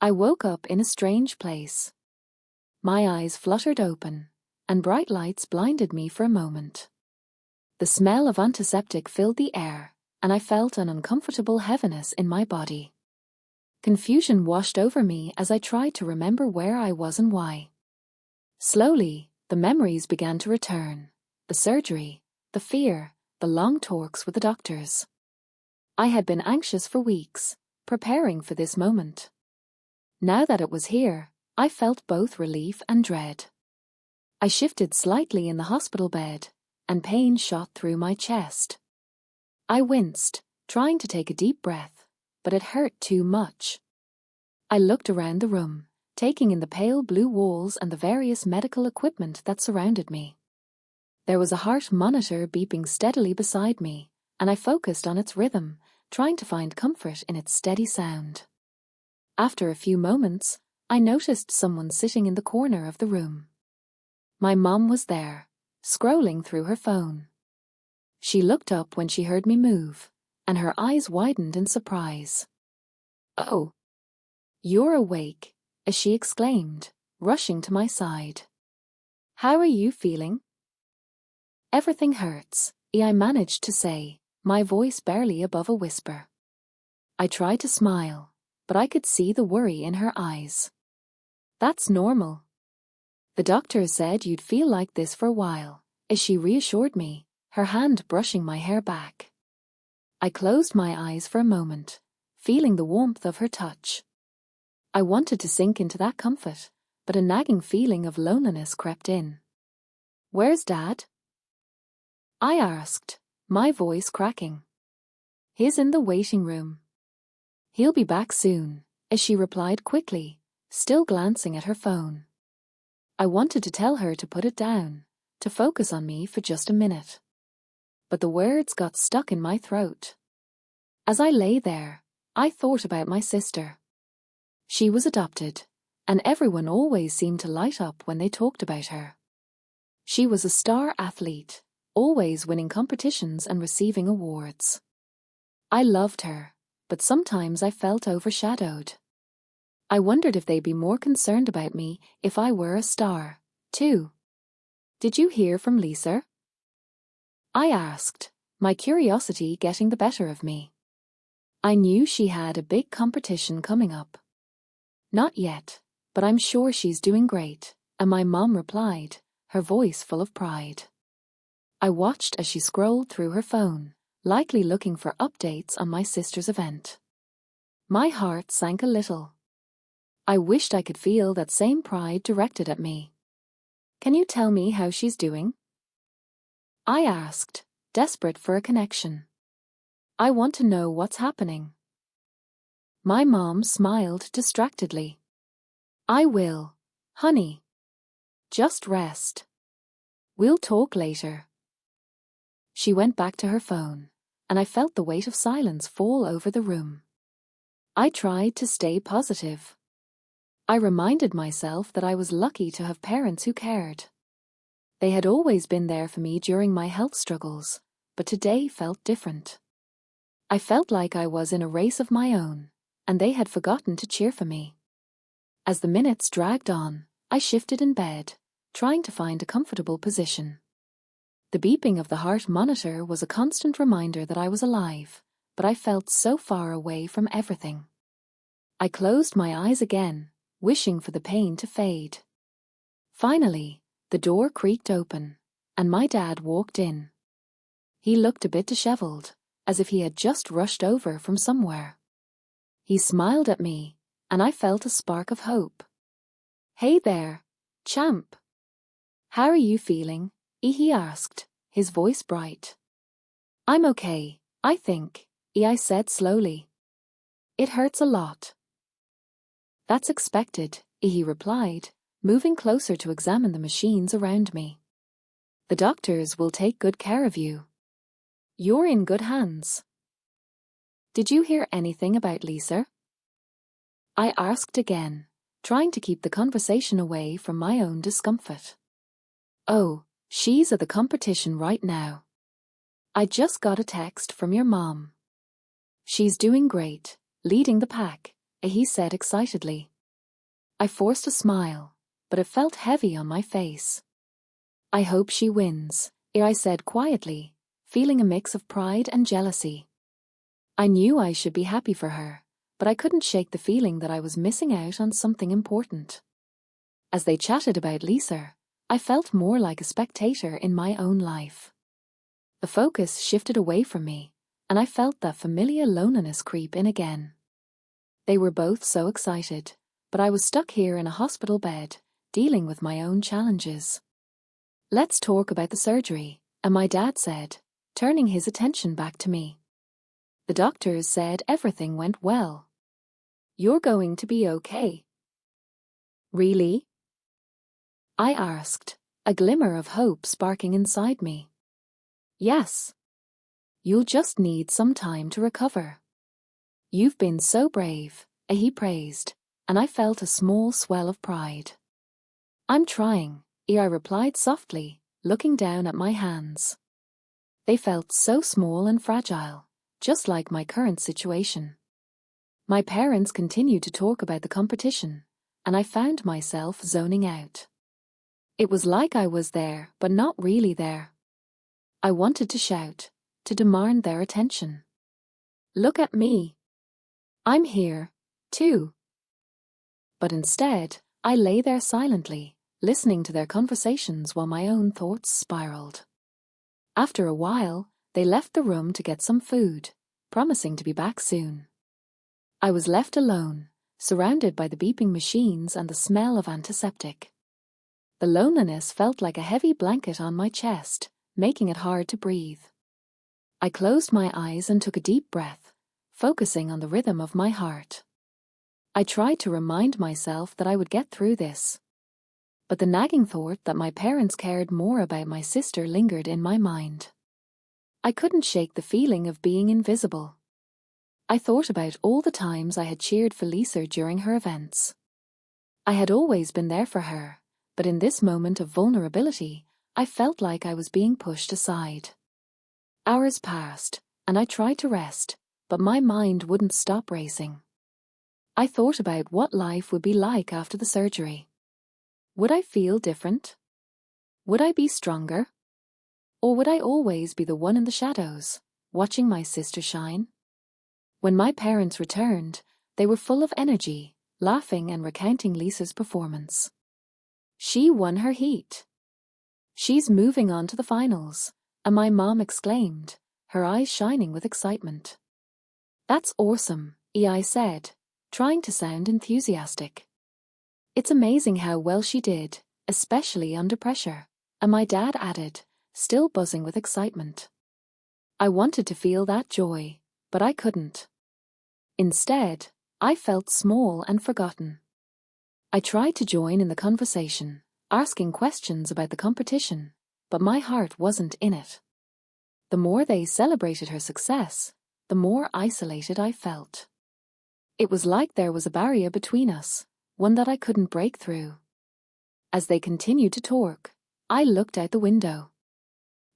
I woke up in a strange place. My eyes fluttered open, and bright lights blinded me for a moment. The smell of antiseptic filled the air, and I felt an uncomfortable heaviness in my body. Confusion washed over me as I tried to remember where I was and why. Slowly, the memories began to return. The surgery, the fear, the long talks with the doctors. I had been anxious for weeks, preparing for this moment. Now that it was here, I felt both relief and dread. I shifted slightly in the hospital bed, and pain shot through my chest. I winced, trying to take a deep breath, but it hurt too much. I looked around the room, taking in the pale blue walls and the various medical equipment that surrounded me. There was a heart monitor beeping steadily beside me, and I focused on its rhythm, trying to find comfort in its steady sound. After a few moments, I noticed someone sitting in the corner of the room. My mom was there, scrolling through her phone. She looked up when she heard me move, and her eyes widened in surprise. "Oh, you're awake," as she exclaimed, rushing to my side. "How are you feeling?" "Everything hurts," I managed to say, my voice barely above a whisper. I tried to smile, but I could see the worry in her eyes. "That's normal. The doctor said you'd feel like this for a while," as she reassured me, her hand brushing my hair back. I closed my eyes for a moment, feeling the warmth of her touch. I wanted to sink into that comfort, but a nagging feeling of loneliness crept in. "Where's Dad?" I asked, my voice cracking. "He's in the waiting room. He'll be back soon," as she replied quickly, still glancing at her phone. I wanted to tell her to put it down, to focus on me for just a minute. But the words got stuck in my throat. As I lay there, I thought about my sister. She was adopted, and everyone always seemed to light up when they talked about her. She was a star athlete, always winning competitions and receiving awards. I loved her, but sometimes I felt overshadowed. I wondered if they'd be more concerned about me if I were a star, too. "Did you hear from Lisa?" I asked, my curiosity getting the better of me. I knew she had a big competition coming up. "Not yet, but I'm sure she's doing great," and my mom replied, her voice full of pride. I watched as she scrolled through her phone, likely looking for updates on my sister's event. My heart sank a little. I wished I could feel that same pride directed at me. "Can you tell me how she's doing?" I asked, desperate for a connection. "I want to know what's happening." My mom smiled distractedly. "I will, honey. Just rest. We'll talk later." She went back to her phone, and I felt the weight of silence fall over the room. I tried to stay positive. I reminded myself that I was lucky to have parents who cared. They had always been there for me during my health struggles, but today felt different. I felt like I was in a race of my own, and they had forgotten to cheer for me. As the minutes dragged on, I shifted in bed, trying to find a comfortable position. The beeping of the heart monitor was a constant reminder that I was alive, but I felt so far away from everything. I closed my eyes again, wishing for the pain to fade. Finally, the door creaked open, and my dad walked in. He looked a bit disheveled, as if he had just rushed over from somewhere. He smiled at me, and I felt a spark of hope. "Hey there, champ. How are you feeling?" he asked, his voice bright. "I'm okay, I think," I said slowly. "It hurts a lot." "That's expected," he replied, moving closer to examine the machines around me. "The doctors will take good care of you. You're in good hands." "Did you hear anything about Lisa?" I asked again, trying to keep the conversation away from my own discomfort. "Oh, she's at the competition right now. I just got a text from your mom. She's doing great, leading the pack," he said excitedly. I forced a smile, but it felt heavy on my face. I hope she wins, I said quietly, feeling a mix of pride and jealousy. I knew I should be happy for her, but I couldn't shake the feeling that I was missing out on something important. As they chatted about Lisa, I felt more like a spectator in my own life. The focus shifted away from me, and I felt that familiar loneliness creep in again. They were both so excited, but I was stuck here in a hospital bed, dealing with my own challenges. "Let's talk about the surgery," and my dad said, turning his attention back to me. "The doctors said everything went well. You're going to be okay." "Really?" I asked, a glimmer of hope sparking inside me. "Yes. You'll just need some time to recover. You've been so brave," he praised, and I felt a small swell of pride. "I'm trying," I replied softly, looking down at my hands. They felt so small and fragile, just like my current situation. My parents continued to talk about the competition, and I found myself zoning out. It was like I was there, but not really there. I wanted to shout, to demand their attention. "Look at me. I'm here, too." But instead, I lay there silently, listening to their conversations while my own thoughts spiraled. After a while, they left the room to get some food, promising to be back soon. I was left alone, surrounded by the beeping machines and the smell of antiseptic. The loneliness felt like a heavy blanket on my chest, making it hard to breathe. I closed my eyes and took a deep breath, focusing on the rhythm of my heart. I tried to remind myself that I would get through this. But the nagging thought that my parents cared more about my sister lingered in my mind. I couldn't shake the feeling of being invisible. I thought about all the times I had cheered for Lisa during her events. I had always been there for her, but in this moment of vulnerability, I felt like I was being pushed aside. Hours passed, and I tried to rest, but my mind wouldn't stop racing. I thought about what life would be like after the surgery. Would I feel different? Would I be stronger? Or would I always be the one in the shadows, watching my sister shine? When my parents returned, they were full of energy, laughing and recounting Lisa's performance. "She won her heat. She's moving on to the finals," and my mom exclaimed, her eyes shining with excitement. "That's awesome," I said, trying to sound enthusiastic. "It's amazing how well she did, especially under pressure," and my dad added, still buzzing with excitement. I wanted to feel that joy, but I couldn't. Instead, I felt small and forgotten. I tried to join in the conversation, asking questions about the competition, but my heart wasn't in it. The more they celebrated her success, the more isolated I felt. It was like there was a barrier between us, one that I couldn't break through. As they continued to talk, I looked out the window.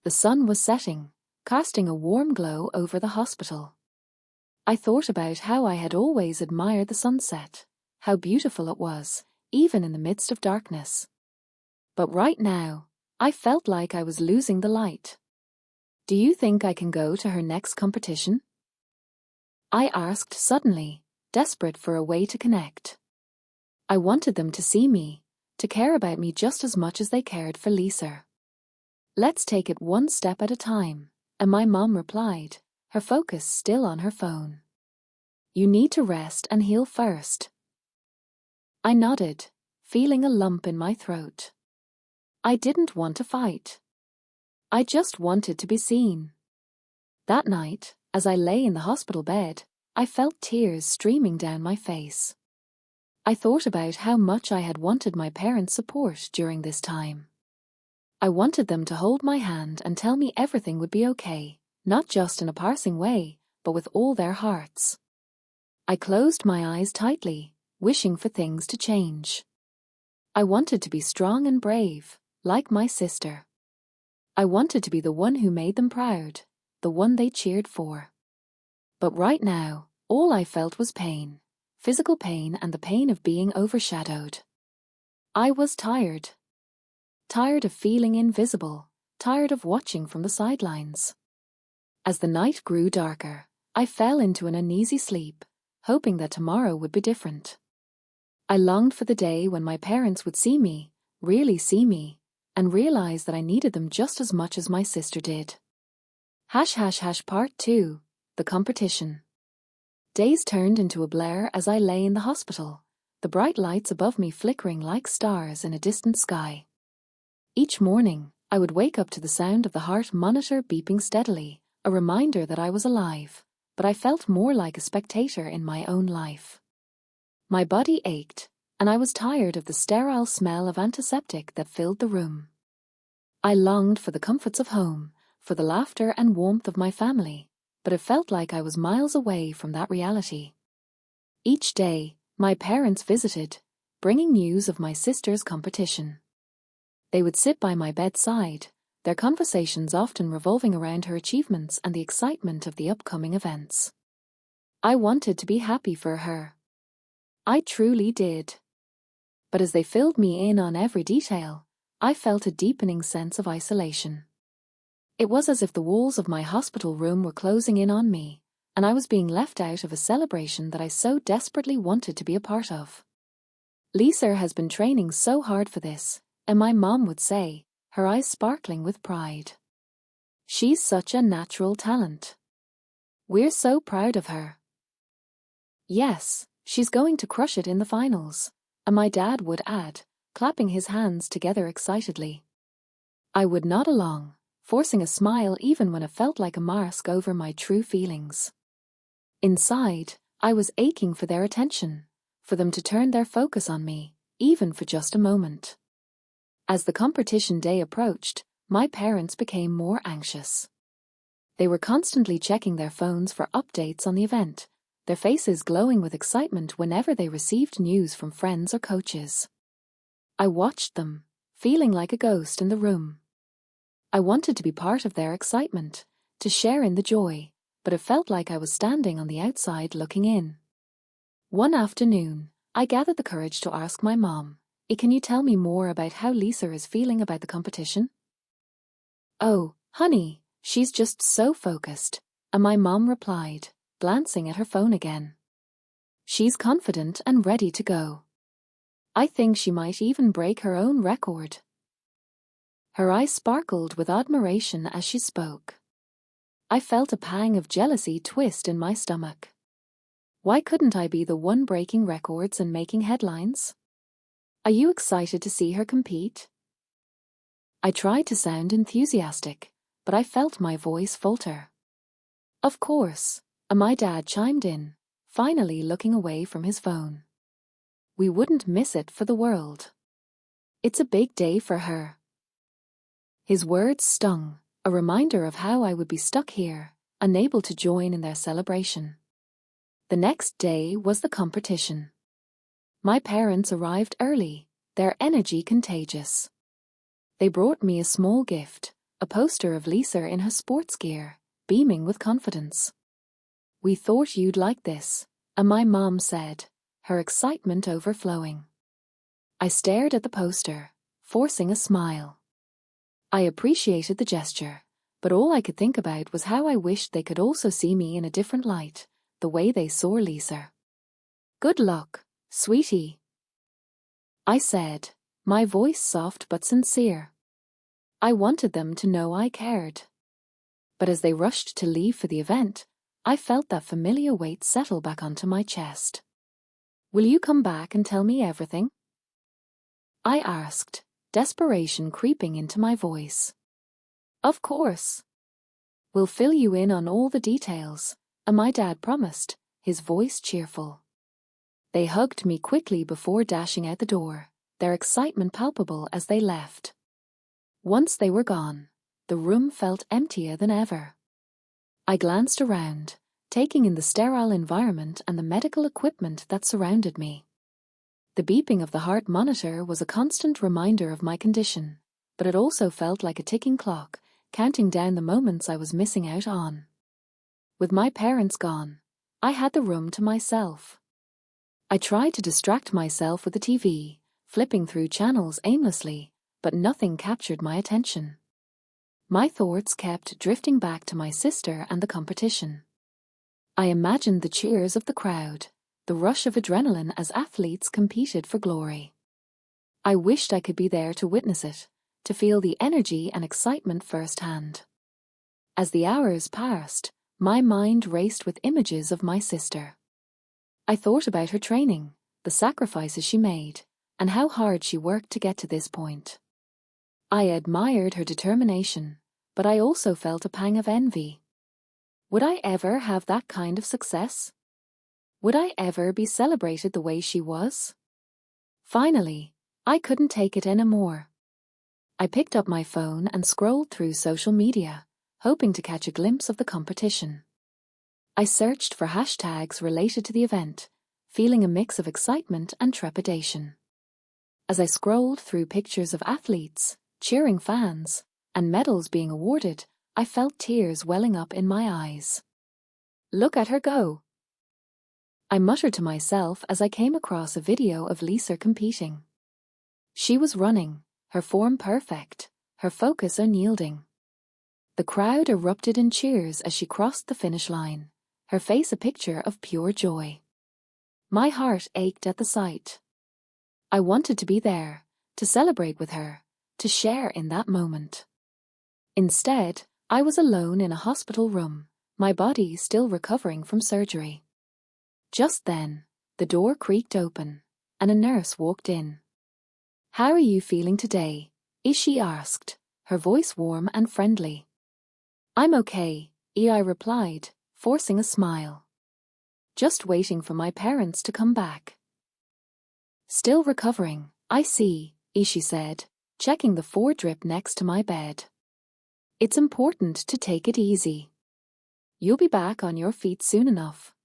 The sun was setting, casting a warm glow over the hospital. I thought about how I had always admired the sunset, how beautiful it was, even in the midst of darkness. But right now, I felt like I was losing the light. "Do you think I can go to her next competition?" I asked suddenly, desperate for a way to connect. I wanted them to see me, to care about me just as much as they cared for Lisa. "Let's take it one step at a time," and my mom replied, her focus still on her phone. "You need to rest and heal first." I nodded, feeling a lump in my throat. I didn't want to fight. I just wanted to be seen. That night, as I lay in the hospital bed, I felt tears streaming down my face. I thought about how much I had wanted my parents' support during this time. I wanted them to hold my hand and tell me everything would be okay, not just in a passing way, but with all their hearts. I closed my eyes tightly, wishing for things to change. I wanted to be strong and brave, like my sister. I wanted to be the one who made them proud, the one they cheered for. But right now, all I felt was pain, physical pain and the pain of being overshadowed. I was tired. Tired of feeling invisible, tired of watching from the sidelines. As the night grew darker, I fell into an uneasy sleep, hoping that tomorrow would be different. I longed for the day when my parents would see me, really see me, and realize that I needed them just as much as my sister did. Part 2. The competition. Days turned into a blur as I lay in the hospital, the bright lights above me flickering like stars in a distant sky. Each morning, I would wake up to the sound of the heart monitor beeping steadily, a reminder that I was alive, but I felt more like a spectator in my own life. My body ached, and I was tired of the sterile smell of antiseptic that filled the room. I longed for the comforts of home, for the laughter and warmth of my family, but it felt like I was miles away from that reality. Each day, my parents visited, bringing news of my sister's competition. They would sit by my bedside, their conversations often revolving around her achievements and the excitement of the upcoming events. I wanted to be happy for her. I truly did. But as they filled me in on every detail, I felt a deepening sense of isolation. It was as if the walls of my hospital room were closing in on me, and I was being left out of a celebration that I so desperately wanted to be a part of. Lisa has been training so hard for this, and my mom would say, her eyes sparkling with pride. She's such a natural talent. We're so proud of her. Yes, she's going to crush it in the finals, and my dad would add, clapping his hands together excitedly. I would nod along, forcing a smile even when it felt like a mask over my true feelings. Inside, I was aching for their attention, for them to turn their focus on me, even for just a moment. As the competition day approached, my parents became more anxious. They were constantly checking their phones for updates on the event, their faces glowing with excitement whenever they received news from friends or coaches. I watched them, feeling like a ghost in the room. I wanted to be part of their excitement, to share in the joy, but it felt like I was standing on the outside looking in. One afternoon, I gathered the courage to ask my mom, "Can you tell me more about how Lisa is feeling about the competition?" "Oh, honey, she's just so focused," and my mom replied, glancing at her phone again. "She's confident and ready to go. I think she might even break her own record." Her eyes sparkled with admiration as she spoke. I felt a pang of jealousy twist in my stomach. Why couldn't I be the one breaking records and making headlines? Are you excited to see her compete? I tried to sound enthusiastic, but I felt my voice falter. Of course, and my dad chimed in, finally looking away from his phone. We wouldn't miss it for the world. It's a big day for her. His words stung, a reminder of how I would be stuck here, unable to join in their celebration. The next day was the competition. My parents arrived early, their energy contagious. They brought me a small gift, a poster of Lisa in her sports gear, beaming with confidence. "We thought you'd like this," and my mom said, her excitement overflowing. I stared at the poster, forcing a smile. I appreciated the gesture, but all I could think about was how I wished they could also see me in a different light, the way they saw Lisa. "Good luck, sweetie," I said, my voice soft but sincere. I wanted them to know I cared. But as they rushed to leave for the event, I felt that familiar weight settle back onto my chest. "Will you come back and tell me everything?" I asked, desperation creeping into my voice. "Of course. We'll fill you in on all the details," and my dad promised, his voice cheerful. They hugged me quickly before dashing out the door, their excitement palpable as they left. Once they were gone, the room felt emptier than ever. I glanced around, taking in the sterile environment and the medical equipment that surrounded me. The beeping of the heart monitor was a constant reminder of my condition, but it also felt like a ticking clock, counting down the moments I was missing out on. With my parents gone, I had the room to myself. I tried to distract myself with the TV, flipping through channels aimlessly, but nothing captured my attention. My thoughts kept drifting back to my sister and the competition. I imagined the cheers of the crowd, the rush of adrenaline as athletes competed for glory. I wished I could be there to witness it, to feel the energy and excitement firsthand. As the hours passed, my mind raced with images of my sister. I thought about her training, the sacrifices she made, and how hard she worked to get to this point. I admired her determination, but I also felt a pang of envy. Would I ever have that kind of success? Would I ever be celebrated the way she was? Finally, I couldn't take it anymore. I picked up my phone and scrolled through social media, hoping to catch a glimpse of the competition. I searched for hashtags related to the event, feeling a mix of excitement and trepidation. As I scrolled through pictures of athletes, cheering fans, and medals being awarded, I felt tears welling up in my eyes. Look at her go! I muttered to myself as I came across a video of Lisa competing. She was running, her form perfect, her focus unyielding. The crowd erupted in cheers as she crossed the finish line, her face a picture of pure joy. My heart ached at the sight. I wanted to be there, to celebrate with her, to share in that moment. Instead, I was alone in a hospital room, my body still recovering from surgery. Just then, the door creaked open, and a nurse walked in. "How are you feeling today?" she asked, her voice warm and friendly. "I'm okay," I replied, forcing a smile. "Just waiting for my parents to come back." "Still recovering, I see," she said, checking the drip next to my bed. "It's important to take it easy. You'll be back on your feet soon enough."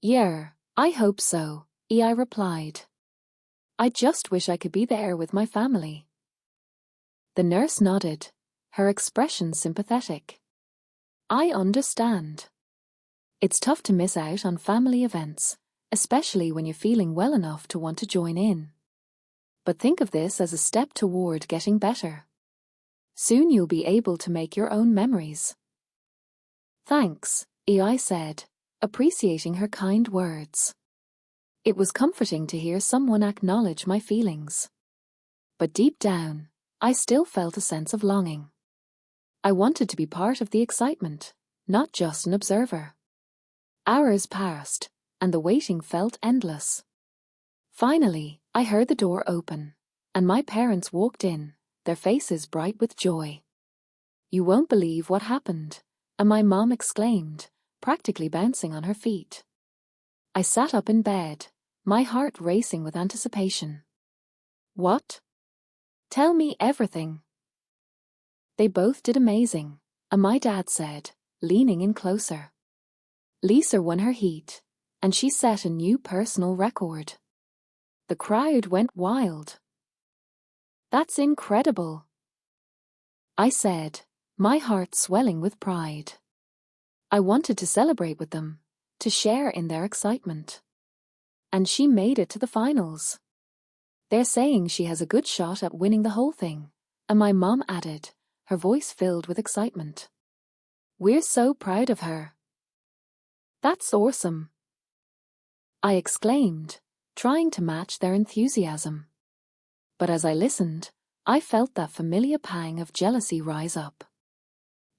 "Yeah, I hope so," I replied. "I just wish I could be there with my family." The nurse nodded, her expression sympathetic. "I understand. It's tough to miss out on family events, especially when you're feeling well enough to want to join in. But think of this as a step toward getting better. Soon you'll be able to make your own memories." "Thanks," I said, appreciating her kind words. It was comforting to hear someone acknowledge my feelings. But deep down, I still felt a sense of longing. I wanted to be part of the excitement, not just an observer. Hours passed, and the waiting felt endless. Finally, I heard the door open, and my parents walked in, their faces bright with joy. "You won't believe what happened," and my mom exclaimed, practically bouncing on her feet. I sat up in bed, my heart racing with anticipation. "What? Tell me everything." "They both did amazing," and my dad said, leaning in closer. "Lisa won her heat, and she set a new personal record." The crowd went wild. "That's incredible," I said, my heart swelling with pride. I wanted to celebrate with them, to share in their excitement. And she made it to the finals. "They're saying she has a good shot at winning the whole thing," and my mom added, her voice filled with excitement. "We're so proud of her." "That's awesome," I exclaimed, trying to match their enthusiasm. But as I listened, I felt that familiar pang of jealousy rise up.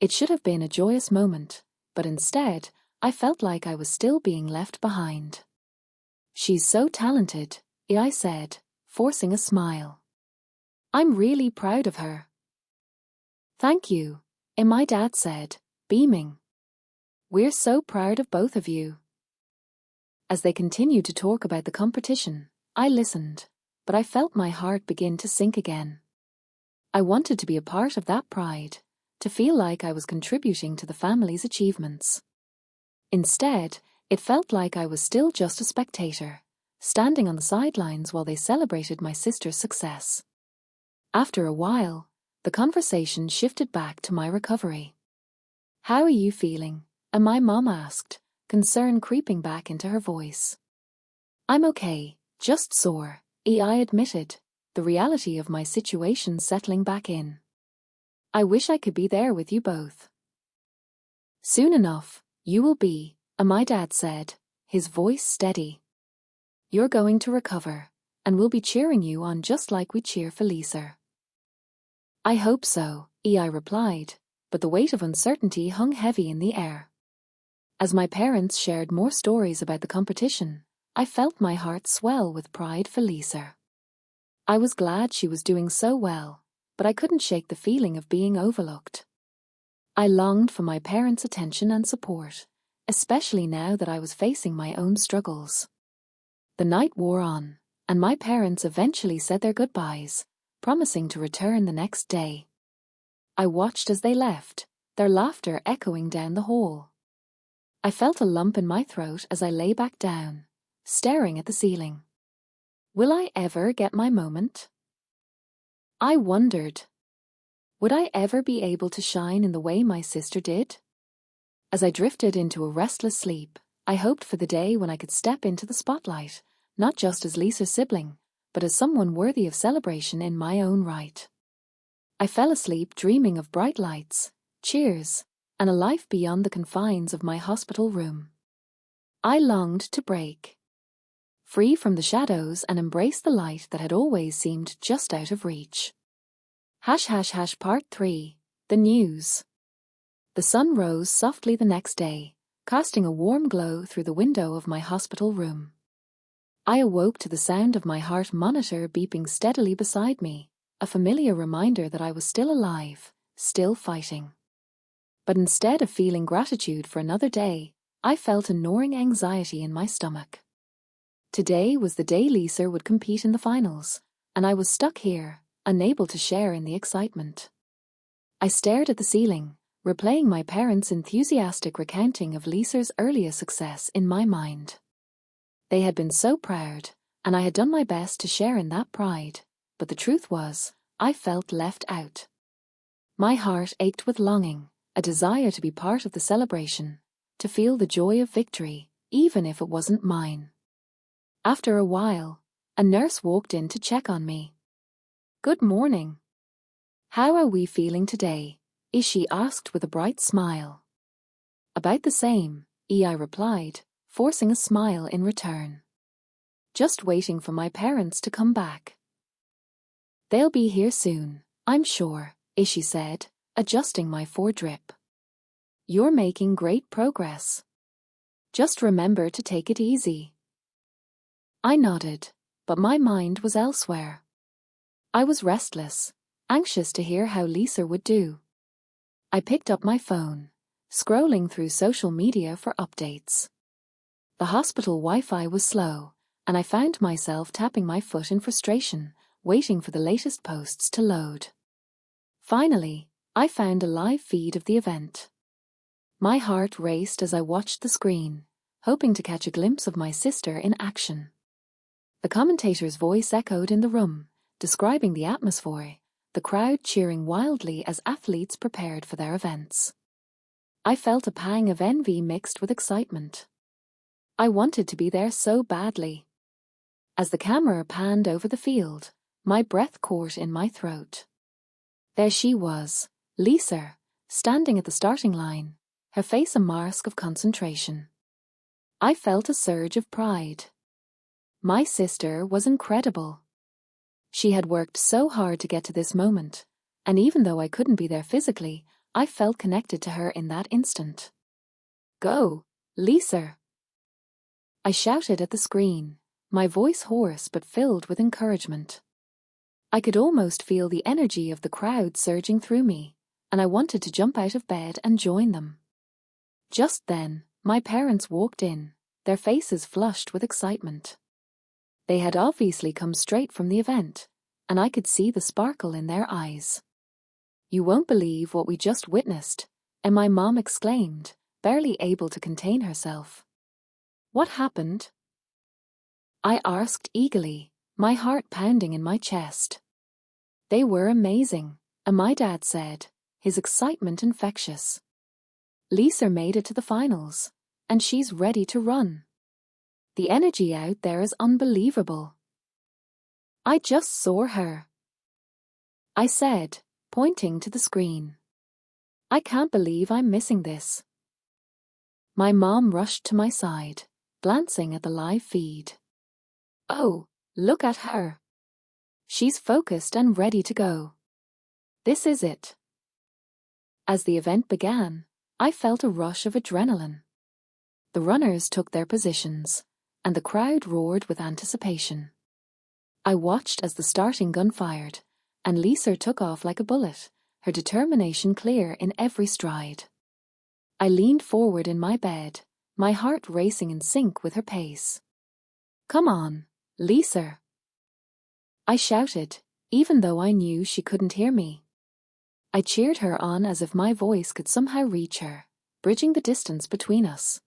It should have been a joyous moment, but instead, I felt like I was still being left behind. "She's so talented," I said, forcing a smile. "I'm really proud of her." "Thank you," my dad said, beaming. "We're so proud of both of you." As they continued to talk about the competition, I listened, but I felt my heart begin to sink again. I wanted to be a part of that pride, to feel like I was contributing to the family's achievements. Instead, it felt like I was still just a spectator, standing on the sidelines while they celebrated my sister's success. After a while, the conversation shifted back to my recovery. "How are you feeling?" and my mom asked, concern creeping back into her voice. I'm okay, just sore, I admitted, the reality of my situation settling back in. I wish I could be there with you both. Soon enough, you will be, my dad said, his voice steady. You're going to recover, and we'll be cheering you on just like we cheer for Lisa. I hope so, I replied, but the weight of uncertainty hung heavy in the air. As my parents shared more stories about the competition, I felt my heart swell with pride for Lisa. I was glad she was doing so well, but I couldn't shake the feeling of being overlooked. I longed for my parents' attention and support, especially now that I was facing my own struggles. The night wore on, and my parents eventually said their goodbyes, promising to return the next day. I watched as they left, their laughter echoing down the hall. I felt a lump in my throat as I lay back down, staring at the ceiling. Will I ever get my moment? I wondered. Would I ever be able to shine in the way my sister did? As I drifted into a restless sleep, I hoped for the day when I could step into the spotlight, not just as Lisa's sibling, but as someone worthy of celebration in my own right. I fell asleep dreaming of bright lights, cheers, and a life beyond the confines of my hospital room. I longed to break free from the shadows and embrace the light that had always seemed just out of reach. Part 3. The News. The sun rose softly the next day, casting a warm glow through the window of my hospital room. I awoke to the sound of my heart monitor beeping steadily beside me, a familiar reminder that I was still alive, still fighting. But instead of feeling gratitude for another day, I felt a gnawing anxiety in my stomach. Today was the day Lisa would compete in the finals, and I was stuck here, unable to share in the excitement. I stared at the ceiling, replaying my parents' enthusiastic recounting of Lisa's earlier success in my mind. They had been so proud, and I had done my best to share in that pride, but the truth was, I felt left out. My heart ached with longing, a desire to be part of the celebration, to feel the joy of victory, even if it wasn't mine. After a while, a nurse walked in to check on me. "Good morning. How are we feeling today?" she asked with a bright smile. "About the same," I replied, forcing a smile in return. "Just waiting for my parents to come back." "They'll be here soon, I'm sure," she said, adjusting my foredrip. "You're making great progress. Just remember to take it easy." I nodded, but my mind was elsewhere. I was restless, anxious to hear how Lisa would do. I picked up my phone, scrolling through social media for updates. The hospital Wi-Fi was slow, and I found myself tapping my foot in frustration, waiting for the latest posts to load. Finally, I found a live feed of the event. My heart raced as I watched the screen, hoping to catch a glimpse of my sister in action. The commentator's voice echoed in the room, describing the atmosphere, the crowd cheering wildly as athletes prepared for their events. I felt a pang of envy mixed with excitement. I wanted to be there so badly. As the camera panned over the field, my breath caught in my throat. There she was, Lisa, standing at the starting line, her face a mask of concentration. I felt a surge of pride. My sister was incredible. She had worked so hard to get to this moment, and even though I couldn't be there physically, I felt connected to her in that instant. "Go, Lisa!" I shouted at the screen, my voice hoarse but filled with encouragement. I could almost feel the energy of the crowd surging through me, and I wanted to jump out of bed and join them. Just then, my parents walked in, their faces flushed with excitement. They had obviously come straight from the event, and I could see the sparkle in their eyes. "You won't believe what we just witnessed," and my mom exclaimed, barely able to contain herself. "What happened?" I asked eagerly, my heart pounding in my chest. "They were amazing," and my dad said, his excitement infectious. "Lisa made it to the finals, and she's ready to run." The energy out there is unbelievable. I just saw her, I said, pointing to the screen. I can't believe I'm missing this. My mom rushed to my side, glancing at the live feed. Oh, look at her. She's focused and ready to go. This is it. As the event began, I felt a rush of adrenaline. The runners took their positions, and the crowd roared with anticipation. I watched as the starting gun fired, and Lisa took off like a bullet, her determination clear in every stride. I leaned forward in my bed, my heart racing in sync with her pace. Come on, Lisa, I shouted, even though I knew she couldn't hear me. I cheered her on as if my voice could somehow reach her, bridging the distance between us.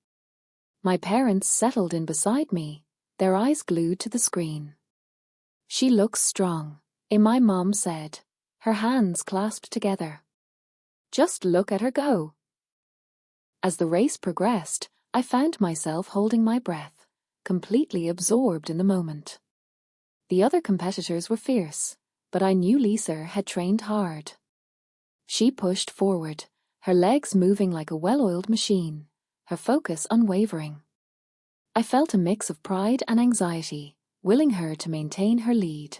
My parents settled in beside me, their eyes glued to the screen. She looks strong, my mom said, her hands clasped together. Just look at her go. As the race progressed, I found myself holding my breath, completely absorbed in the moment. The other competitors were fierce, but I knew Lisa had trained hard. She pushed forward, her legs moving like a well-oiled machine, her focus unwavering. I felt a mix of pride and anxiety, willing her to maintain her lead.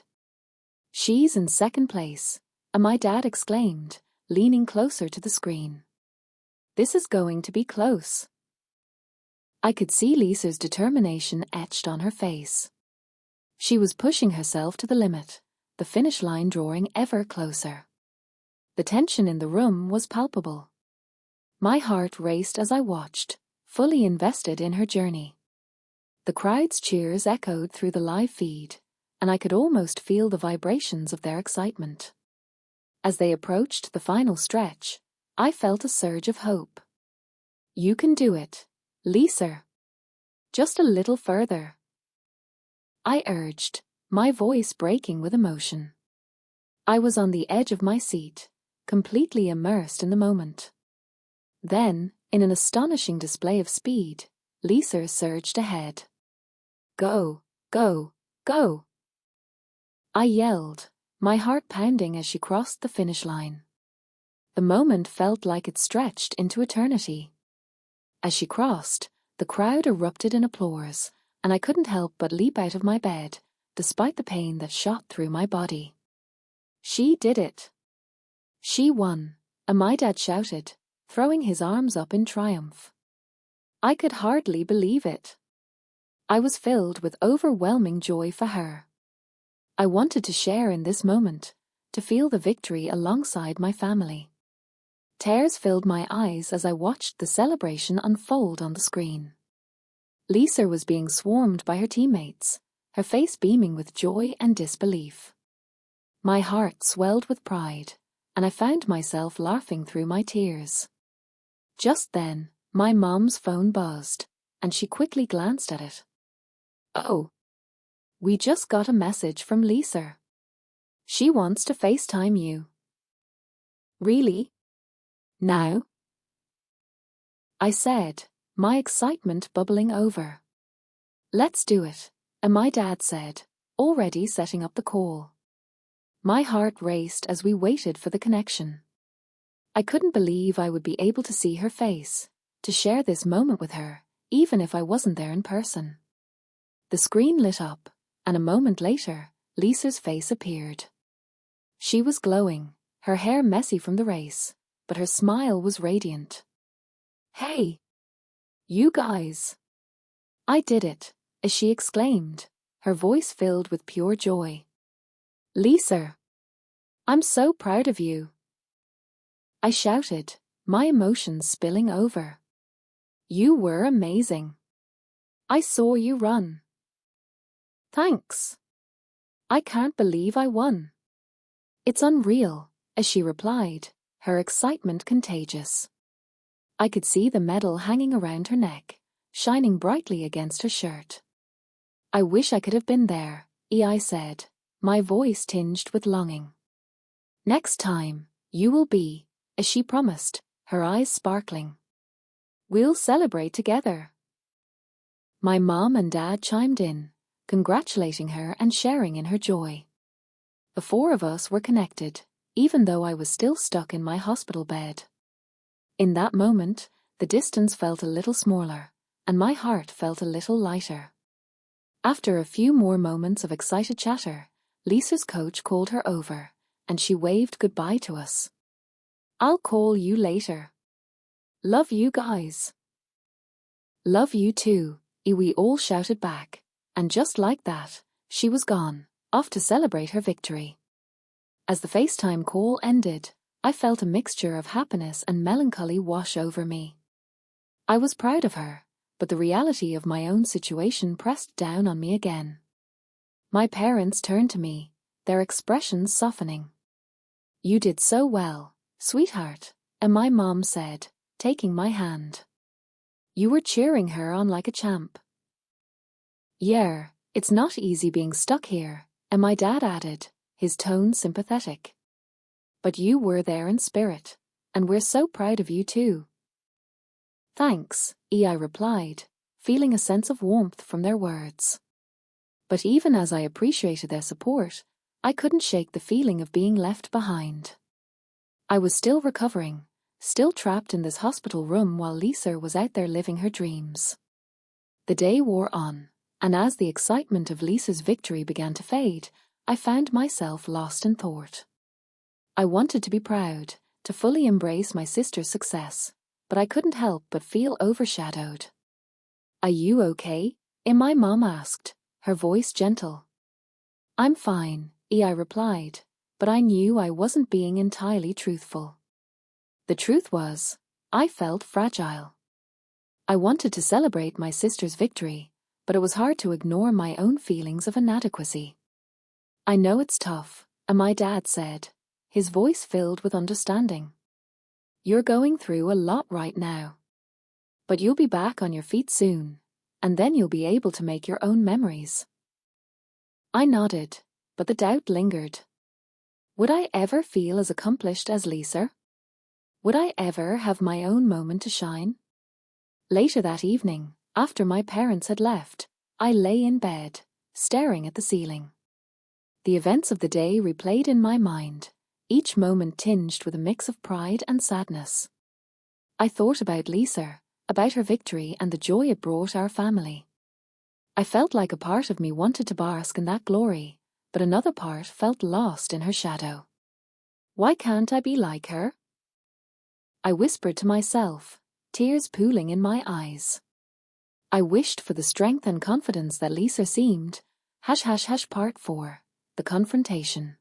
She's in second place, my dad exclaimed, leaning closer to the screen. This is going to be close. I could see Lisa's determination etched on her face. She was pushing herself to the limit, the finish line drawing ever closer. The tension in the room was palpable. My heart raced as I watched, fully invested in her journey. The crowd's cheers echoed through the live feed, and I could almost feel the vibrations of their excitement. As they approached the final stretch, I felt a surge of hope. You can do it, Lisa. Just a little further, I urged, my voice breaking with emotion. I was on the edge of my seat, completely immersed in the moment. Then, in an astonishing display of speed, Lisa surged ahead. Go, go, go! I yelled, my heart pounding as she crossed the finish line. The moment felt like it stretched into eternity. As she crossed, the crowd erupted in applause, and I couldn't help but leap out of my bed, despite the pain that shot through my body. She did it. She won, my dad shouted, throwing his arms up in triumph. I could hardly believe it. I was filled with overwhelming joy for her. I wanted to share in this moment, to feel the victory alongside my family. Tears filled my eyes as I watched the celebration unfold on the screen. Lisa was being swarmed by her teammates, her face beaming with joy and disbelief. My heart swelled with pride, and I found myself laughing through my tears. Just then, my mom's phone buzzed, and she quickly glanced at it. Oh, we just got a message from Lisa. She wants to FaceTime you. Really? Now? I said, my excitement bubbling over. Let's do it, my dad said, already setting up the call. My heart raced as we waited for the connection. I couldn't believe I would be able to see her face, to share this moment with her, even if I wasn't there in person. The screen lit up, and a moment later, Lisa's face appeared. She was glowing, her hair messy from the race, but her smile was radiant. Hey! You guys! I did it, as she exclaimed, her voice filled with pure joy. Lisa! I'm so proud of you! I shouted, my emotions spilling over. You were amazing. I saw you run. Thanks. I can't believe I won. It's unreal, as she replied, her excitement contagious. I could see the medal hanging around her neck, shining brightly against her shirt. I wish I could have been there, I said, my voice tinged with longing. Next time, you will be, as she promised, her eyes sparkling. We'll celebrate together. My mom and dad chimed in, congratulating her and sharing in her joy. The four of us were connected, even though I was still stuck in my hospital bed. In that moment, the distance felt a little smaller, and my heart felt a little lighter. After a few more moments of excited chatter, Lisa's coach called her over, and she waved goodbye to us. "I'll call you later. Love you guys." "Love you too," we all shouted back, and just like that, she was gone, off to celebrate her victory. As the FaceTime call ended, I felt a mixture of happiness and melancholy wash over me. I was proud of her, but the reality of my own situation pressed down on me again. My parents turned to me, their expressions softening. "You did so well, sweetheart," and my mom said, taking my hand. "You were cheering her on like a champ." "Yeah, it's not easy being stuck here," and my dad added, his tone sympathetic. "But you were there in spirit, and we're so proud of you too." "Thanks," I replied, feeling a sense of warmth from their words. But even as I appreciated their support, I couldn't shake the feeling of being left behind. I was still recovering, still trapped in this hospital room while Lisa was out there living her dreams. The day wore on, and as the excitement of Lisa's victory began to fade, I found myself lost in thought. I wanted to be proud, to fully embrace my sister's success, but I couldn't help but feel overshadowed. "Are you okay?" My mom asked, her voice gentle. "I'm fine," I replied, but I knew I wasn't being entirely truthful. The truth was, I felt fragile. I wanted to celebrate my sister's victory, but it was hard to ignore my own feelings of inadequacy. "I know it's tough," and my dad said, his voice filled with understanding. "You're going through a lot right now. But you'll be back on your feet soon, and then you'll be able to make your own memories." I nodded, but the doubt lingered. Would I ever feel as accomplished as Lisa? Would I ever have my own moment to shine? Later that evening, after my parents had left, I lay in bed, staring at the ceiling. The events of the day replayed in my mind, each moment tinged with a mix of pride and sadness. I thought about Lisa, about her victory and the joy it brought our family. I felt like a part of me wanted to bask in that glory, but another part felt lost in her shadow. Why can't I be like her? I whispered to myself, tears pooling in my eyes. I wished for the strength and confidence that Lisa seemed. Part 4. The confrontation.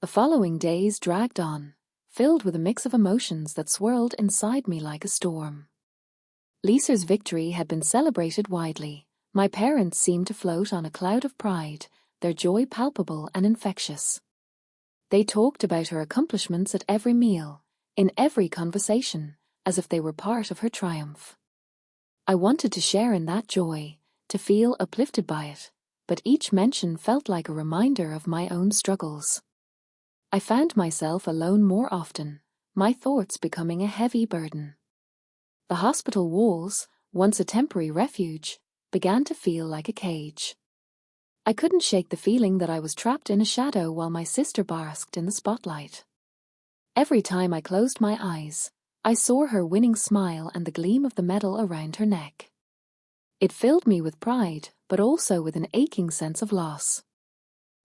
The following days dragged on, filled with a mix of emotions that swirled inside me like a storm. Lisa's victory had been celebrated widely. My parents seemed to float on a cloud of pride, their joy palpable and infectious. They talked about her accomplishments at every meal, in every conversation, as if they were part of her triumph. I wanted to share in that joy, to feel uplifted by it, but each mention felt like a reminder of my own struggles. I found myself alone more often, my thoughts becoming a heavy burden. The hospital walls, once a temporary refuge, began to feel like a cage. I couldn't shake the feeling that I was trapped in a shadow while my sister basked in the spotlight. Every time I closed my eyes, I saw her winning smile and the gleam of the medal around her neck. It filled me with pride, but also with an aching sense of loss.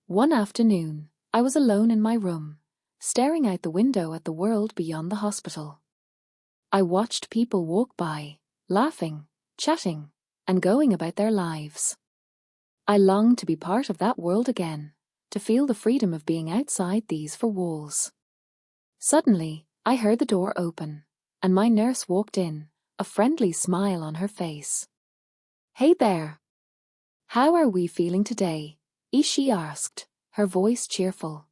One afternoon, I was alone in my room, staring out the window at the world beyond the hospital. I watched people walk by, laughing, chatting, and going about their lives. I longed to be part of that world again, to feel the freedom of being outside these four walls. Suddenly, I heard the door open, and my nurse walked in, a friendly smile on her face. "Hey there. How are we feeling today?" she asked, her voice cheerful.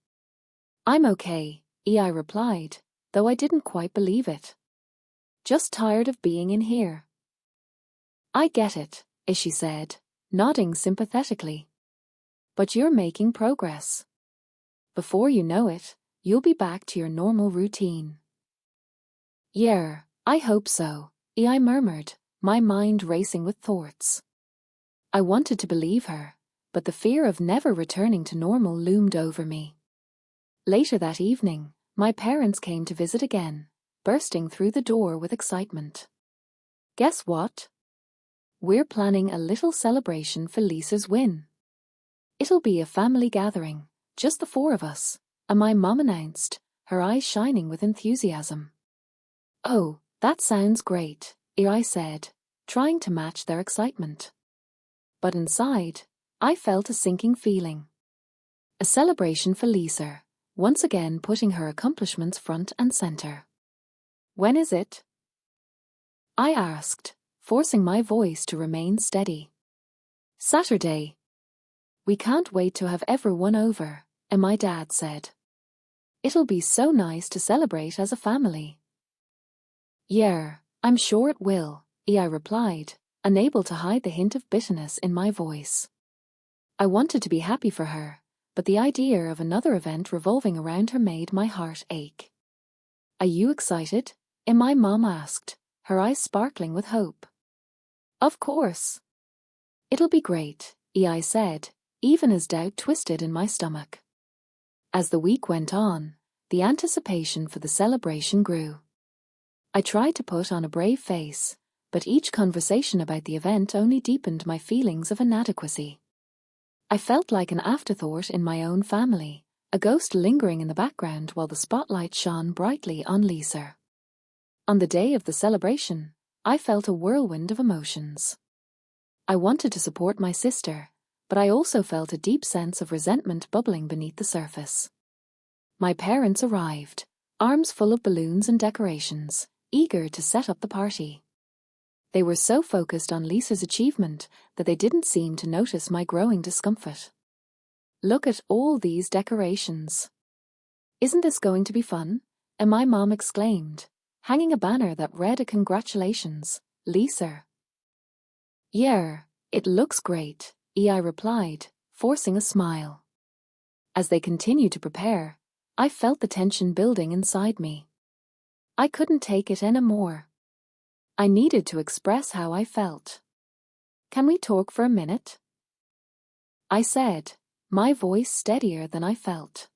"I'm okay," I replied, though I didn't quite believe it. "Just tired of being in here." "I get it," she said, nodding sympathetically. "But you're making progress. Before you know it, you'll be back to your normal routine." "Yeah, I hope so," I murmured, my mind racing with thoughts. I wanted to believe her, but the fear of never returning to normal loomed over me. Later that evening, my parents came to visit again, bursting through the door with excitement. Guess what? We're planning a little celebration for Lisa's win. It'll be a family gathering, just the four of us, and my mom announced, her eyes shining with enthusiasm. Oh, that sounds great, I said, trying to match their excitement. But inside, I felt a sinking feeling. A celebration for Lisa, once again putting her accomplishments front and center. When is it? I asked, forcing my voice to remain steady. Saturday. We can't wait to have everyone over, and my dad said. It'll be so nice to celebrate as a family. Yeah, I'm sure it will, I replied, unable to hide the hint of bitterness in my voice. I wanted to be happy for her, but the idea of another event revolving around her made my heart ache. Are you excited? My mom asked, her eyes sparkling with hope. Of course. It'll be great, I said, even as doubt twisted in my stomach. As the week went on, the anticipation for the celebration grew. I tried to put on a brave face, but each conversation about the event only deepened my feelings of inadequacy. I felt like an afterthought in my own family, a ghost lingering in the background while the spotlight shone brightly on Lisa. On the day of the celebration, I felt a whirlwind of emotions. I wanted to support my sister, but I also felt a deep sense of resentment bubbling beneath the surface. My parents arrived, arms full of balloons and decorations, eager to set up the party. They were so focused on Lisa's achievement that they didn't seem to notice my growing discomfort. Look at all these decorations. Isn't this going to be fun? And my mom exclaimed, hanging a banner that read a congratulations, Lisa. Yeah, it looks great, I replied, forcing a smile. As they continued to prepare, I felt the tension building inside me. I couldn't take it anymore. I needed to express how I felt. Can we talk for a minute? I said, my voice steadier than I felt.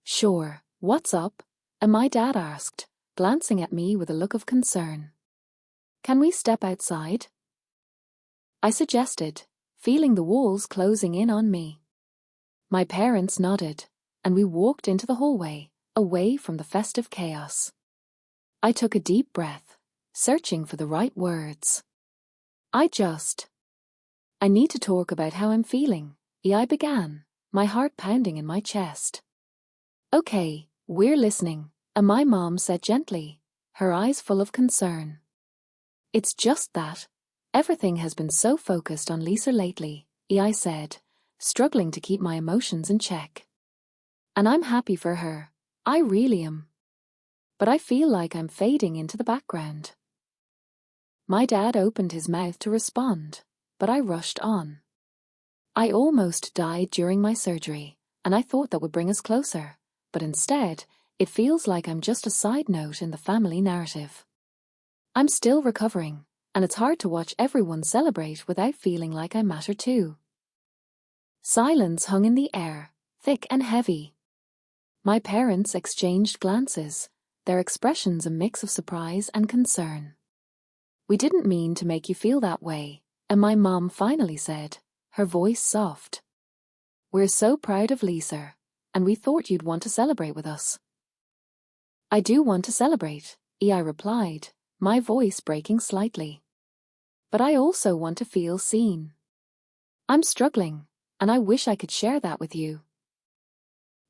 Sure, what's up? And my dad asked, glancing at me with a look of concern. Can we step outside? I suggested, feeling the walls closing in on me. My parents nodded, and we walked into the hallway, away from the festive chaos. I took a deep breath, searching for the right words. I need to talk about how I'm feeling, I began, my heart pounding in my chest. Okay, we're listening, and my mom said gently, her eyes full of concern. It's just that everything has been so focused on Lisa lately, I said, struggling to keep my emotions in check. And I'm happy for her, I really am. But I feel like I'm fading into the background. My dad opened his mouth to respond, but I rushed on. I almost died during my surgery, and I thought that would bring us closer, but instead, it feels like I'm just a side note in the family narrative. I'm still recovering, and it's hard to watch everyone celebrate without feeling like I matter too. Silence hung in the air, thick and heavy. My parents exchanged glances, their expressions a mix of surprise and concern. We didn't mean to make you feel that way, and my mom finally said, her voice soft. We're so proud of Lisa, and we thought you'd want to celebrate with us. I do want to celebrate, I replied, my voice breaking slightly. But I also want to feel seen. I'm struggling, and I wish I could share that with you.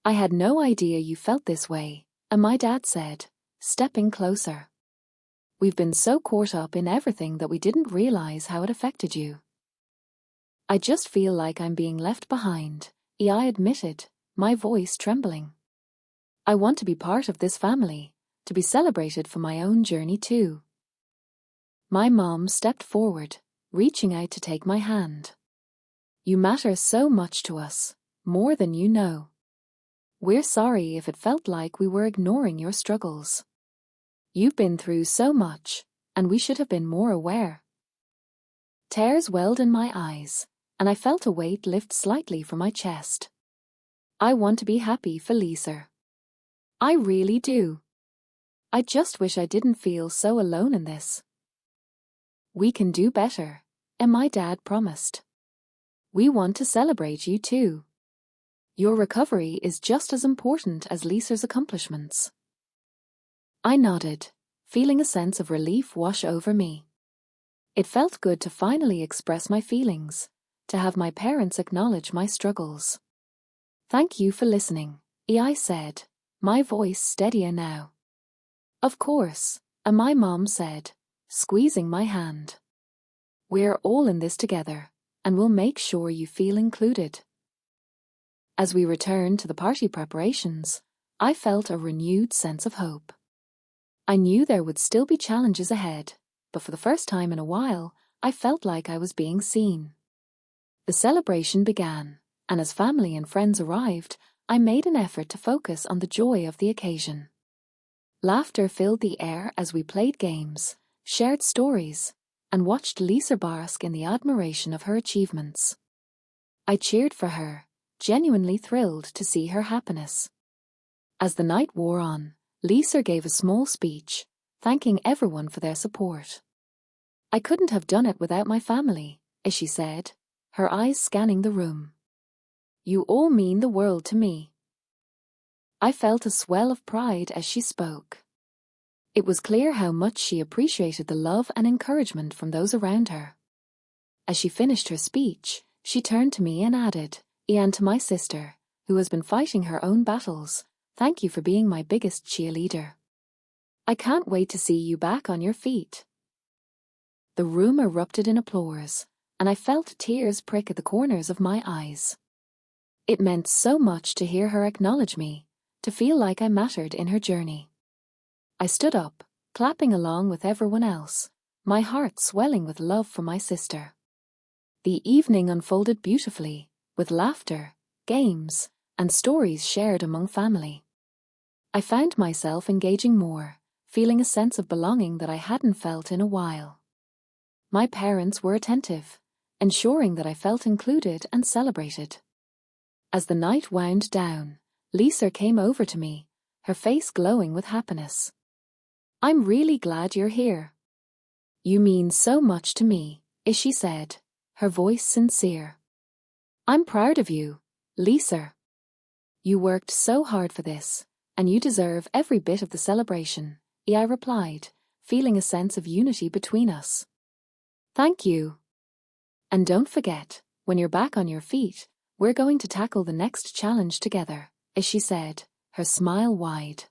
I had no idea you felt this way, and my dad said, stepping closer. We've been so caught up in everything that we didn't realize how it affected you. I just feel like I'm being left behind, I admitted, my voice trembling. I want to be part of this family, to be celebrated for my own journey too. My mom stepped forward, reaching out to take my hand. You matter so much to us, more than you know. We're sorry if it felt like we were ignoring your struggles. You've been through so much, and we should have been more aware. Tears welled in my eyes, and I felt a weight lift slightly from my chest. I want to be happy for Lisa. I really do. I just wish I didn't feel so alone in this. We can do better, and my dad promised. We want to celebrate you too. Your recovery is just as important as Lisa's accomplishments. I nodded, feeling a sense of relief wash over me. It felt good to finally express my feelings, to have my parents acknowledge my struggles. Thank you for listening, I said, my voice steadier now. Of course, and my mom said, squeezing my hand. We're all in this together, and we'll make sure you feel included. As we returned to the party preparations, I felt a renewed sense of hope. I knew there would still be challenges ahead, but for the first time in a while, I felt like I was being seen. The celebration began, and as family and friends arrived, I made an effort to focus on the joy of the occasion. Laughter filled the air as we played games, shared stories, and watched Lisa bask in the admiration of her achievements. I cheered for her, genuinely thrilled to see her happiness. As the night wore on, Lisa gave a small speech, thanking everyone for their support. I couldn't have done it without my family, as she said, her eyes scanning the room. You all mean the world to me. I felt a swell of pride as she spoke. It was clear how much she appreciated the love and encouragement from those around her. As she finished her speech, she turned to me and added, and to my sister, who has been fighting her own battles, thank you for being my biggest cheerleader. I can't wait to see you back on your feet. The room erupted in applause, and I felt tears prick at the corners of my eyes. It meant so much to hear her acknowledge me, to feel like I mattered in her journey. I stood up, clapping along with everyone else, my heart swelling with love for my sister. The evening unfolded beautifully, with laughter, games, and stories shared among family. I found myself engaging more, feeling a sense of belonging that I hadn't felt in a while. My parents were attentive, ensuring that I felt included and celebrated. As the night wound down, Lisa came over to me, her face glowing with happiness. I'm really glad you're here. You mean so much to me, she said, her voice sincere. I'm proud of you, Lisa. You worked so hard for this, and you deserve every bit of the celebration, I replied, feeling a sense of unity between us. Thank you. And don't forget, when you're back on your feet, we're going to tackle the next challenge together, she said, her smile wide.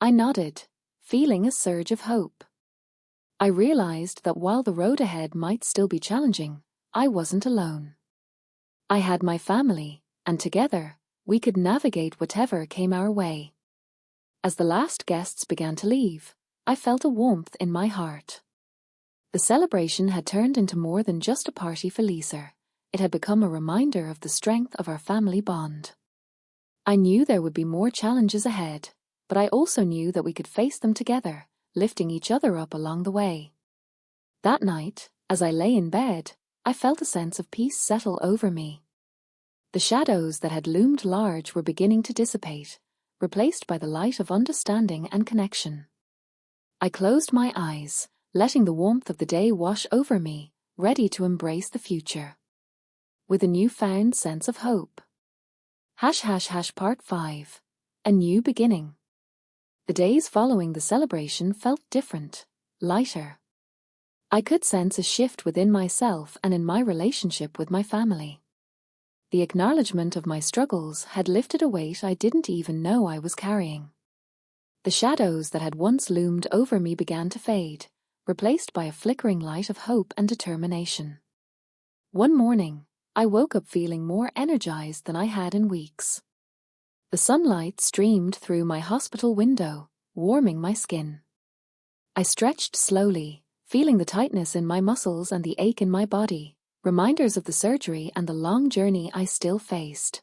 I nodded, feeling a surge of hope. I realized that while the road ahead might still be challenging, I wasn't alone. I had my family, and together, we could navigate whatever came our way. As the last guests began to leave, I felt a warmth in my heart. The celebration had turned into more than just a party for Lisa. It had become a reminder of the strength of our family bond. I knew there would be more challenges ahead, but I also knew that we could face them together, lifting each other up along the way. That night, as I lay in bed, I felt a sense of peace settle over me. The shadows that had loomed large were beginning to dissipate, replaced by the light of understanding and connection. I closed my eyes, letting the warmth of the day wash over me, ready to embrace the future. With a newfound sense of hope. ## Part 5. A New Beginning. The days following the celebration felt different, lighter. I could sense a shift within myself and in my relationship with my family. The acknowledgement of my struggles had lifted a weight I didn't even know I was carrying. The shadows that had once loomed over me began to fade, replaced by a flickering light of hope and determination. One morning, I woke up feeling more energized than I had in weeks. The sunlight streamed through my hospital window, warming my skin. I stretched slowly, feeling the tightness in my muscles and the ache in my body, reminders of the surgery and the long journey I still faced.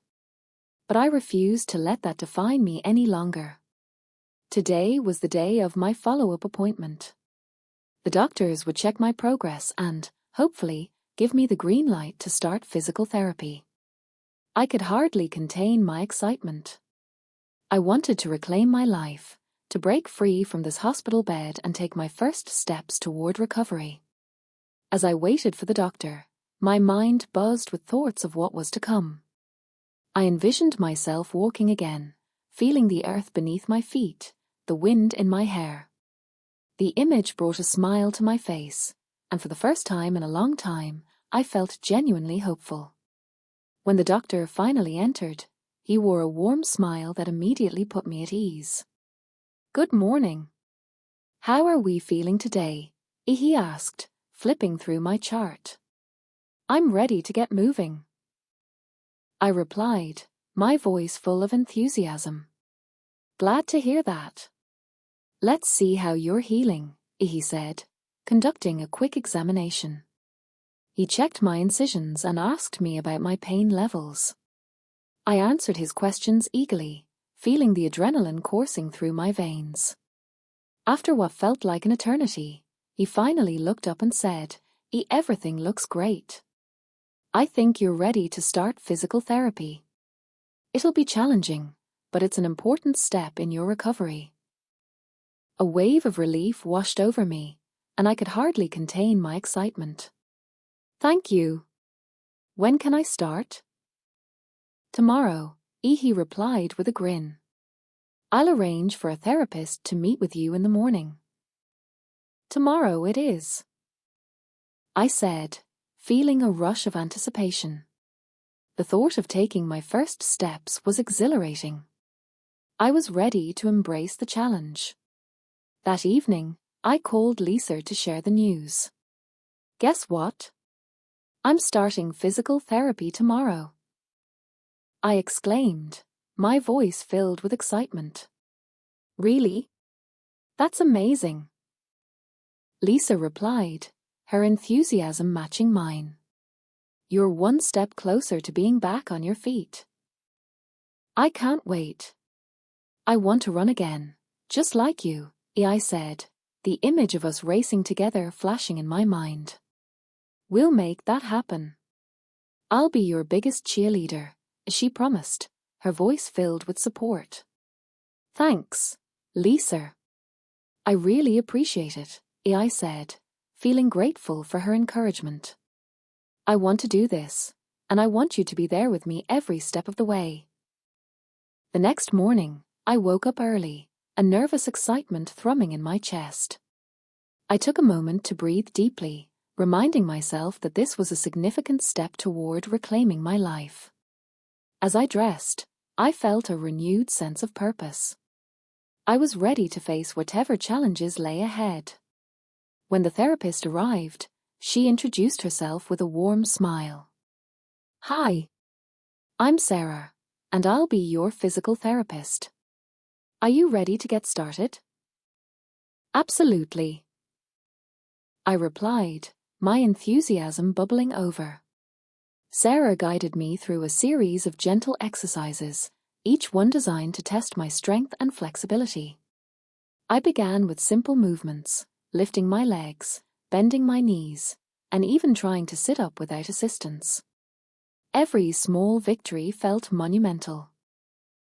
But I refused to let that define me any longer. Today was the day of my follow-up appointment. The doctors would check my progress and, hopefully, give me the green light to start physical therapy. I could hardly contain my excitement. I wanted to reclaim my life, to break free from this hospital bed and take my first steps toward recovery. As I waited for the doctor, my mind buzzed with thoughts of what was to come. I envisioned myself walking again, feeling the earth beneath my feet, the wind in my hair. The image brought a smile to my face, and for the first time in a long time, I felt genuinely hopeful. When the doctor finally entered, he wore a warm smile that immediately put me at ease. "Good morning. How are we feeling today?" he asked, flipping through my chart. "I'm ready to get moving," I replied, my voice full of enthusiasm. "Glad to hear that. Let's see how you're healing," he said, conducting a quick examination. He checked my incisions and asked me about my pain levels. I answered his questions eagerly, feeling the adrenaline coursing through my veins. After what felt like an eternity, he finally looked up and said, "Everything looks great. I think you're ready to start physical therapy. It'll be challenging, but it's an important step in your recovery." A wave of relief washed over me, and I could hardly contain my excitement. "Thank you. When can I start?" "Tomorrow," he replied with a grin. "I'll arrange for a therapist to meet with you in the morning." "Tomorrow it is," I said, feeling a rush of anticipation. The thought of taking my first steps was exhilarating. I was ready to embrace the challenge. That evening, I called Lisa to share the news. "Guess what? I'm starting physical therapy tomorrow," I exclaimed, my voice filled with excitement. "Really? That's amazing," Lisa replied, her enthusiasm matching mine. "You're one step closer to being back on your feet." "I can't wait. I want to run again, just like you," I said, the image of us racing together flashing in my mind. "We'll make that happen. I'll be your biggest cheerleader," she promised, her voice filled with support. "Thanks, Lisa. I really appreciate it," I said, feeling grateful for her encouragement. "I want to do this, and I want you to be there with me every step of the way." The next morning, I woke up early, a nervous excitement thrumming in my chest. I took a moment to breathe deeply, reminding myself that this was a significant step toward reclaiming my life. As I dressed, I felt a renewed sense of purpose. I was ready to face whatever challenges lay ahead. When the therapist arrived, she introduced herself with a warm smile. "Hi, I'm Sarah, and I'll be your physical therapist. Are you ready to get started?" "Absolutely," I replied, my enthusiasm bubbling over. Sarah guided me through a series of gentle exercises, each one designed to test my strength and flexibility. I began with simple movements, lifting my legs, bending my knees, and even trying to sit up without assistance. Every small victory felt monumental.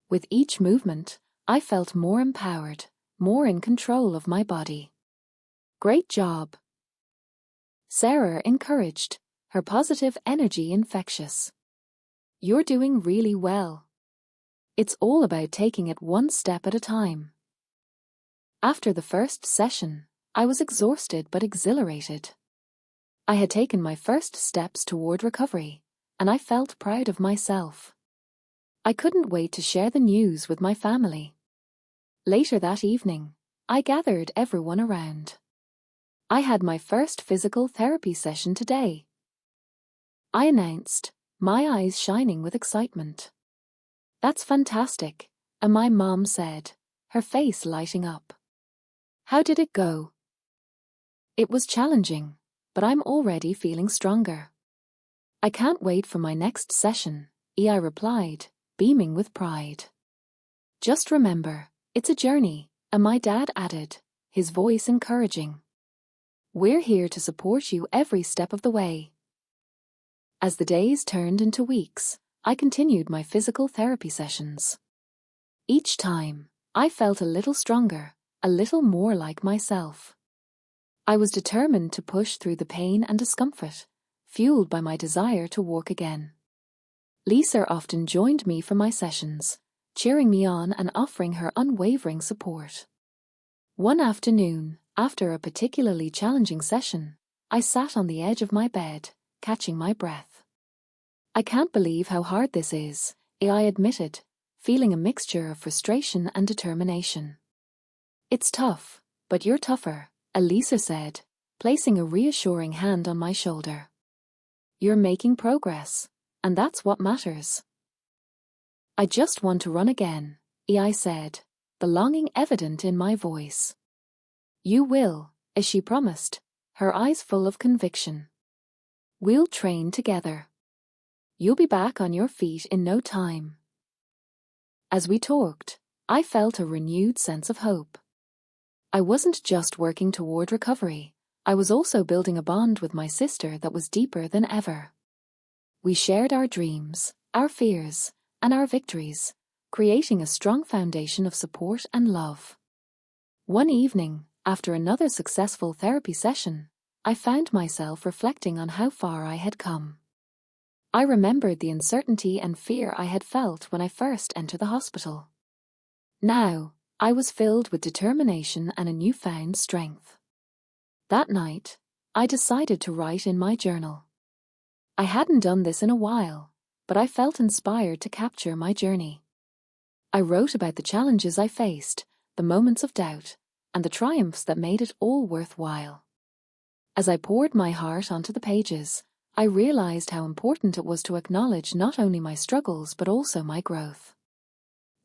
With each movement, I felt more empowered, more in control of my body. "Great job," Sarah encouraged, her positive energy infectious. "You're doing really well. It's all about taking it one step at a time." After the first session, I was exhausted but exhilarated. I had taken my first steps toward recovery, and I felt proud of myself. I couldn't wait to share the news with my family. Later that evening, I gathered everyone around. "I had my first physical therapy session today," I announced, my eyes shining with excitement. "That's fantastic," and my mom said, her face lighting up. "How did it go?" "It was challenging, but I'm already feeling stronger. I can't wait for my next session," I replied, beaming with pride. "Just remember, it's a journey," and my dad added, his voice encouraging. We're here to support you every step of the way. As the days turned into weeks, I continued my physical therapy sessions. Each time, I felt a little stronger, a little more like myself. I was determined to push through the pain and discomfort, fueled by my desire to walk again. Lisa often joined me for my sessions, cheering me on and offering her unwavering support. One afternoon, after a particularly challenging session, I sat on the edge of my bed, catching my breath. I can't believe how hard this is, I admitted, feeling a mixture of frustration and determination. It's tough, but you're tougher, Elisa said, placing a reassuring hand on my shoulder. You're making progress, and that's what matters. I just want to run again, I said, the longing evident in my voice. You will, as she promised, her eyes full of conviction. We'll train together. You'll be back on your feet in no time. As we talked, I felt a renewed sense of hope. I wasn't just working toward recovery, I was also building a bond with my sister that was deeper than ever. We shared our dreams, our fears, and our victories, creating a strong foundation of support and love. One evening, after another successful therapy session, I found myself reflecting on how far I had come. I remembered the uncertainty and fear I had felt when I first entered the hospital. Now, I was filled with determination and a newfound strength. That night, I decided to write in my journal. I hadn't done this in a while, but I felt inspired to capture my journey. I wrote about the challenges I faced, the moments of doubt, and the triumphs that made it all worthwhile. As I poured my heart onto the pages, I realized how important it was to acknowledge not only my struggles but also my growth.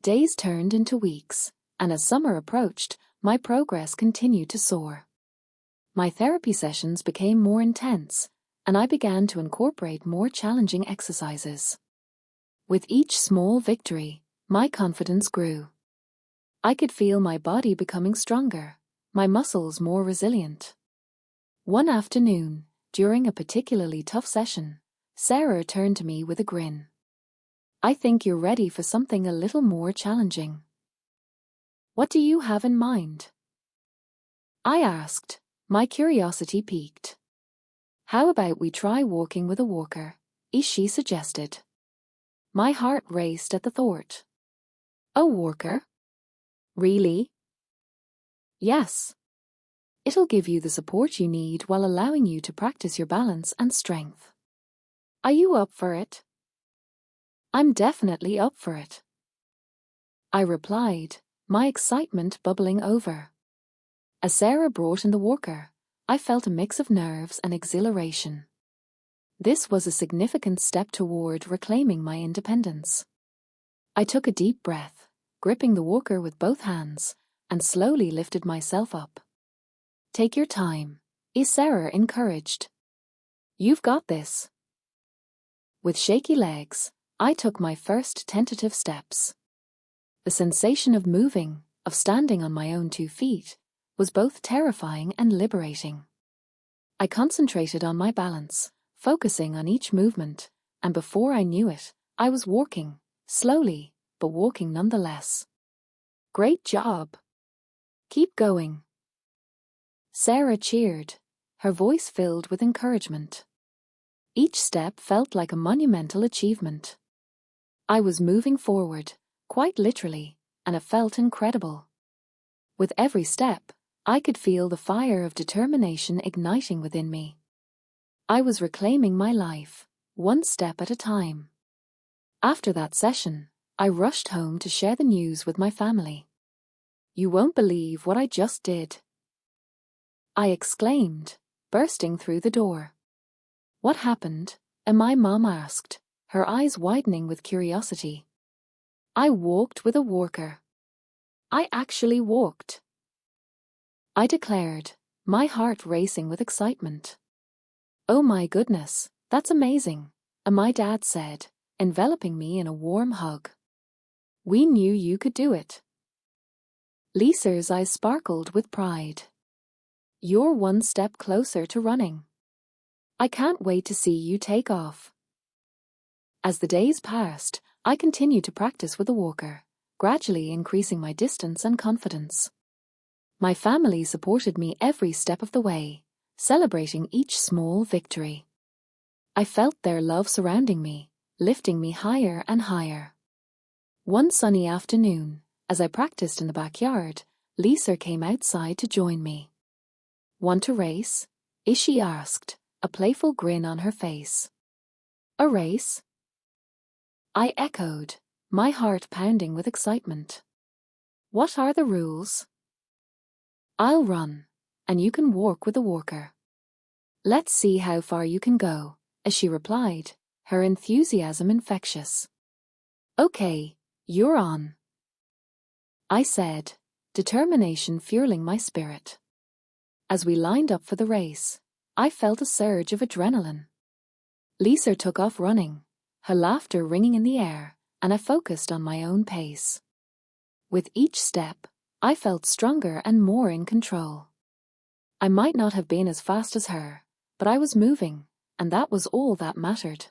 Days turned into weeks, and as summer approached, my progress continued to soar. My therapy sessions became more intense, and I began to incorporate more challenging exercises. With each small victory, my confidence grew. I could feel my body becoming stronger, my muscles more resilient. One afternoon, during a particularly tough session, Sarah turned to me with a grin. I think you're ready for something a little more challenging. What do you have in mind? I asked, my curiosity piqued. How about we try walking with a walker, she suggested. My heart raced at the thought. A walker? Really? Yes. It'll give you the support you need while allowing you to practice your balance and strength. Are you up for it? I'm definitely up for it. I replied, my excitement bubbling over. As Sarah brought in the walker, I felt a mix of nerves and exhilaration. This was a significant step toward reclaiming my independence. I took a deep breath, gripping the walker with both hands, and slowly lifted myself up. Take your time, Sarah encouraged. You've got this. With shaky legs, I took my first tentative steps. The sensation of moving, of standing on my own 2 feet, was both terrifying and liberating. I concentrated on my balance, focusing on each movement, and before I knew it, I was walking, slowly, but walking nonetheless. Great job! Keep going. Sarah cheered, her voice filled with encouragement. Each step felt like a monumental achievement. I was moving forward, quite literally, and it felt incredible. With every step, I could feel the fire of determination igniting within me. I was reclaiming my life, one step at a time. After that session, I rushed home to share the news with my family. You won't believe what I just did, I exclaimed, bursting through the door. What happened? My mom asked, her eyes widening with curiosity. I walked with a walker. I actually walked, I declared, my heart racing with excitement. Oh my goodness, that's amazing, my dad said, enveloping me in a warm hug. We knew you could do it. Lisa's eyes sparkled with pride. You're one step closer to running. I can't wait to see you take off. As the days passed, I continued to practice with a walker, gradually increasing my distance and confidence. My family supported me every step of the way, celebrating each small victory. I felt their love surrounding me, lifting me higher and higher. One sunny afternoon, as I practiced in the backyard, Lisa came outside to join me. "Want to race?" Ishi asked, a playful grin on her face. "A race?" I echoed, my heart pounding with excitement. "What are the rules?" "I'll run, and you can walk with a walker. Let's see how far you can go," as she replied, her enthusiasm infectious. "Okay, you're on," I said, determination fueling my spirit. As we lined up for the race, I felt a surge of adrenaline. Lisa took off running, her laughter ringing in the air, and I focused on my own pace. With each step, I felt stronger and more in control. I might not have been as fast as her, but I was moving, and that was all that mattered.